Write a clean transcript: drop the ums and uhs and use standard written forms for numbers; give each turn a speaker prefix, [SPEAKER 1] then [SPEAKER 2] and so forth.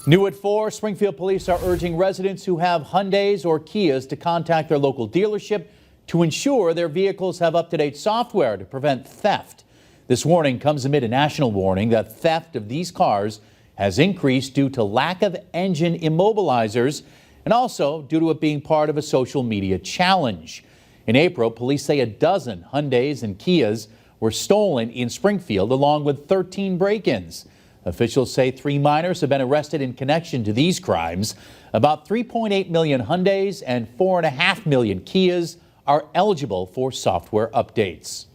[SPEAKER 1] New at 4, Springfield Police are urging residents who have Hyundais or Kias to contact their local dealership to ensure their vehicles have up-to-date software to prevent theft. This warning comes amid a national warning that theft of these cars has increased due to lack of engine immobilizers and also due to it being part of a social media challenge. In April, police say a dozen Hyundais and Kias were stolen in Springfield, along with 13 break-ins. Officials say 3 minors have been arrested in connection to these crimes. About 3.8 million Hyundais and 4.5 million Kias are eligible for software updates.